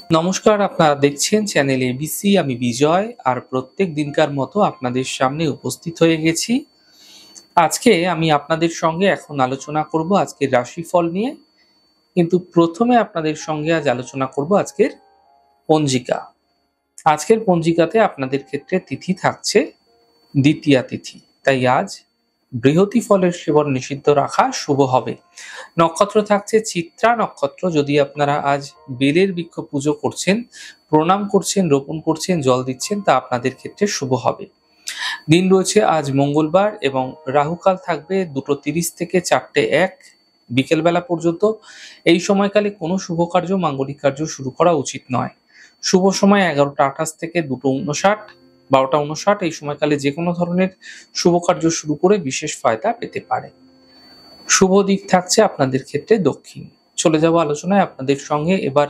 নমস্কার, আপনারা দেখছেন চ্যানেল এবিসি। আমি বিজয়, আর প্রত্যেক দিনকার মতো আপনাদের সামনে উপস্থিত হয়ে গেছি। আজকে আমি আপনাদের সঙ্গে এখন আলোচনা করব আজকের রাশিফল নিয়ে। কিন্তু প্রথমে আপনাদের সঙ্গে আজ আলোচনা করব আজকের পঞ্জিকা। আজকের পঞ্জিকাতে আপনাদের ক্ষেত্রে তিথি থাকছে দ্বিতীয়া তিথি, তাই আজ বৃহতি ফলের সেবন নিষিদ্ধ রাখা শুভ হবে। নক্ষত্র থাকছে চিত্রা নক্ষত্র। যদি আপনারা আজ বেলের বৃক্ষ পুজো করছেন, প্রণাম করছেন, রোপণ করছেন, জল দিচ্ছেন, তা আপনাদের ক্ষেত্রে শুভ হবে। দিন রয়েছে আজ মঙ্গলবার এবং রাহুকাল থাকবে 2:30 থেকে 4:01 বিকেলবেলা পর্যন্ত। এই সময়কালে কোনো শুভ কার্য, মাঙ্গলিক কার্য শুরু করা উচিত নয়। শুভ সময় 11:28 থেকে 2:59, 12:59। এই সময়কালে যে কোনো ধরনের শুভ কার্য শুরু করে বিশেষ ফায়দা পেতে পারে। শুভ দিক থাকছে আপনাদের ক্ষেত্রে দক্ষিণ। চলে যাব আলোচনায় আপনাদের সঙ্গে এবার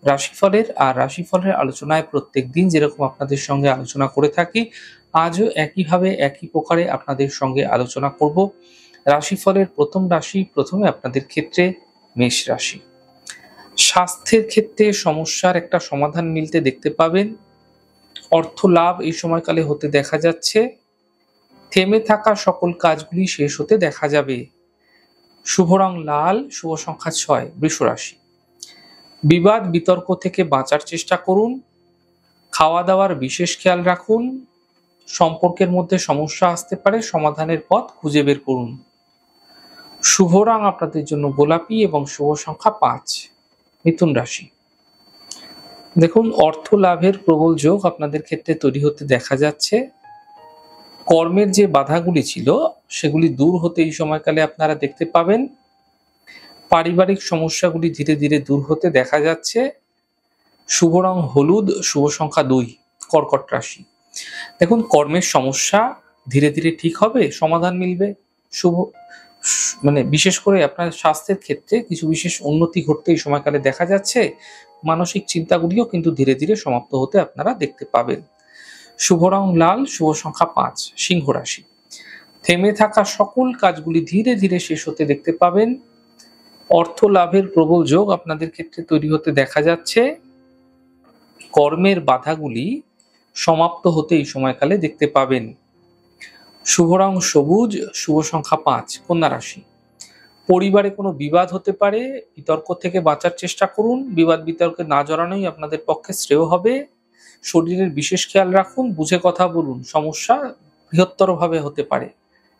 রাশিফলের। আর রাশিফলের আলোচনায় প্রত্যেক দিন যেরকম আপনাদের সঙ্গে আলোচনা করে থাকি, আজও একইভাবে একই প্রকারে আপনাদের সঙ্গে আলোচনা করব। রাশিফলের প্রথম রাশি, প্রথমে আপনাদের ক্ষেত্রে মেষ রাশি। স্বাস্থ্যের ক্ষেত্রে সমস্যার একটা সমাধান মিলতে দেখতে পাবেন। অর্থ লাভ এই সময়কালে হতে দেখা যাচ্ছে। থেমে থাকা সকল কাজগুলি শেষ হতে দেখা যাবে। শুভ রং লাল, শুভ সংখ্যা 6, বৃষ রাশি। বিবাদ বিতর্ক থেকে বাঁচার চেষ্টা করুন। খাওয়া দাওয়ার বিশেষ খেয়াল রাখুন। সম্পর্কের মধ্যে সমস্যা আসতে পারে, সমাধানের পথ খুঁজে বের করুন। শুভ রং আপনাদের জন্য গোলাপি এবং শুভ সংখ্যা 5, মিথুন রাশি। দেখুন, অর্থ লাভের প্রবল যোগ আপনাদের ক্ষেত্রে তৈরি হতে দেখা যাচ্ছে। কর্মের যে বাধাগুলি ছিল সেগুলি দূর হতে এই সময়কালে আপনারা দেখতে পাবেন। পারিবারিক সমস্যাগুলি ধীরে ধীরে দূর হতে দেখা যাচ্ছে। শুভ রং হলুদ, শুভ সংখ্যা 2, কর্কট রাশি। দেখুন, কর্মের সমস্যা ধীরে ধীরে ঠিক হবে, সমাধান মিলবে। শুভ বিশেষ করে আপনার স্বাস্থ্যের ক্ষেত্রে কিছু বিশেষ উন্নতি ঘটতে এই সময়কালে দেখা যাচ্ছে। মানসিক চিন্তাগুলিও কিন্তু ধীরে ধীরে সমাপ্ত হতে আপনারা দেখতে পাবেন। শুভ রং লাল, শুভ সংখ্যা 5, সিংহ রাশি। থেমে থাকা সকল কাজগুলি ধীরে ধীরে শেষ হতে দেখতে পাবেন। অর্থ লাভের প্রবল যোগ আপনাদের ক্ষেত্রে তৈরি হতে দেখা যাচ্ছে। কর্মের বাধাগুলি সমাপ্ত হতে এই সময়কালে দেখতে পাবেন। শুভ রং সবুজ, শুভ সংখ্যা 5, কন্যা রাশি। পরিবারে কোনো বিবাদ হতে পারে, বিতর্ক থেকে বাঁচার চেষ্টা করুন। বিবাদ বিতর্কে না জড়ানোই আপনাদের পক্ষে শ্রেয় হবে। শরীরের বিশেষ খেয়াল রাখুন, বুঝে কথা বলুন। সমস্যা বৃহত্তর ভাবে হতে পারে,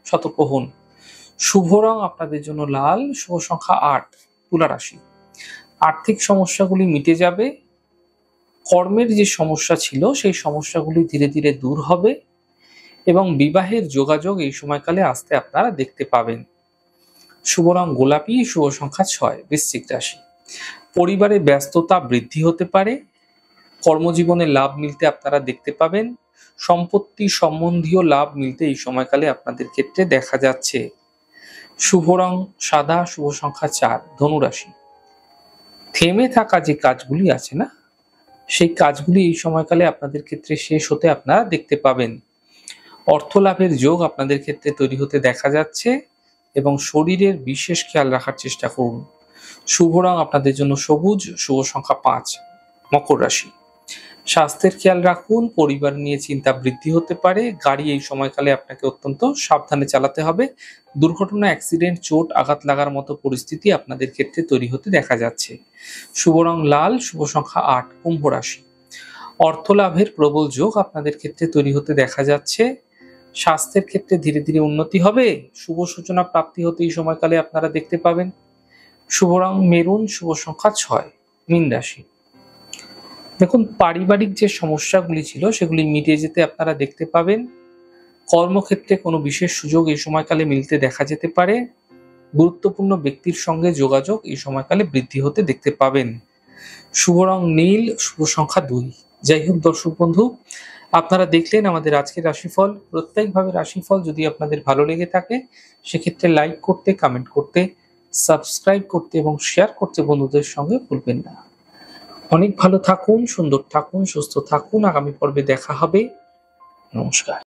সতর্ক হন। শুভ রং আপনাদের জন্য লাল, শুভ সংখ্যা 8, তুলা রাশি। আর্থিক সমস্যাগুলি মিটে যাবে। কর্মের যে সমস্যা ছিল সেই সমস্যাগুলি ধীরে ধীরে দূর হবে এবং বিবাহের যোগাযোগ এই সময়কালে আসতে আপনারা দেখতে পাবেন। শুভ রং গোলাপি, শুভ সংখ্যা 6, বৃশ্চিক রাশি। পরিবারে ব্যস্ততা বৃদ্ধি হতে পারে। কর্মজীবনে লাভ মিলতে আপনারা দেখতে পাবেন। সম্পত্তি সম্বন্ধীয় লাভ মিলতে এই সময়কালে আপনাদের ক্ষেত্রে দেখা যাচ্ছে। শুভ রং সাদা, শুভ সংখ্যা 4, ধনু রাশি। থেমে থাকা যে কাজগুলি আছে না, সেই কাজগুলি এই সময়কালে আপনাদের ক্ষেত্রে শেষ হতে আপনারা দেখতে পাবেন। অর্থ লাভের যোগ আপনাদের ক্ষেত্রে তৈরি হতে দেখা যাচ্ছে এবং শরীরের বিশেষ খেয়াল রাখার চেষ্টা করুন। শুভ রং আপনাদের জন্য সবুজ, শুভ সংখ্যা 5, মকর রাশি। স্বাস্থ্যের খেয়াল রাখুন। পরিবার নিয়ে চিন্তা বৃদ্ধি হতে পারে। গাড়ি এই সময়কালে আপনাকে অত্যন্ত সাবধানে চালাতে হবে। দুর্ঘটনা, অ্যাক্সিডেন্ট, চোট আঘাত লাগার মতো পরিস্থিতি আপনাদের ক্ষেত্রে তৈরি হতে দেখা যাচ্ছে। শুভ রং লাল, শুভ সংখ্যা 8, কুম্ভ রাশি। অর্থ লাভের প্রবল যোগ আপনাদের ক্ষেত্রে তৈরি হতে দেখা যাচ্ছে। স্বাস্থ্যের ক্ষেত্রে ধীরে ধীরে উন্নতি হবে। শুভ সূচনা প্রাপ্তি হতে এই সময়কালে আপনারা দেখতে পাবেন। শুভ রং মেরুন, শুভ সংখ্যা 6, মীন রাশি। দেখুন, পারিবারিক যে সমস্যাগুলি ছিল সেগুলি মিটে যেতে আপনারা দেখতে পাবেন। কর্মক্ষেত্রে কোনো বিশেষ সুযোগ এই সময়কালে মিলতে দেখা যেতে পারে। গুরুত্বপূর্ণ ব্যক্তির সঙ্গে যোগাযোগ এই সময়কালে বৃদ্ধি হতে দেখতে পাবেন। শুভ রং নীল, শুভ সংখ্যা 2। যাই হোক দর্শক বন্ধু, আপনারা দেখলেন আমাদের আজকের রাশিফল। প্রত্যেকভাবে রাশিফল যদি আপনাদের ভালো লেগে থাকে সেক্ষেত্রে লাইক করতে, কমেন্ট করতে, সাবস্ক্রাইব করতে এবং শেয়ার করতে বন্ধুদের সঙ্গে ভুলবেন না। অনেক ভালো থাকুন, সুন্দর থাকুন, সুস্থ থাকুন। আগামী পর্বে দেখা হবে। নমস্কার।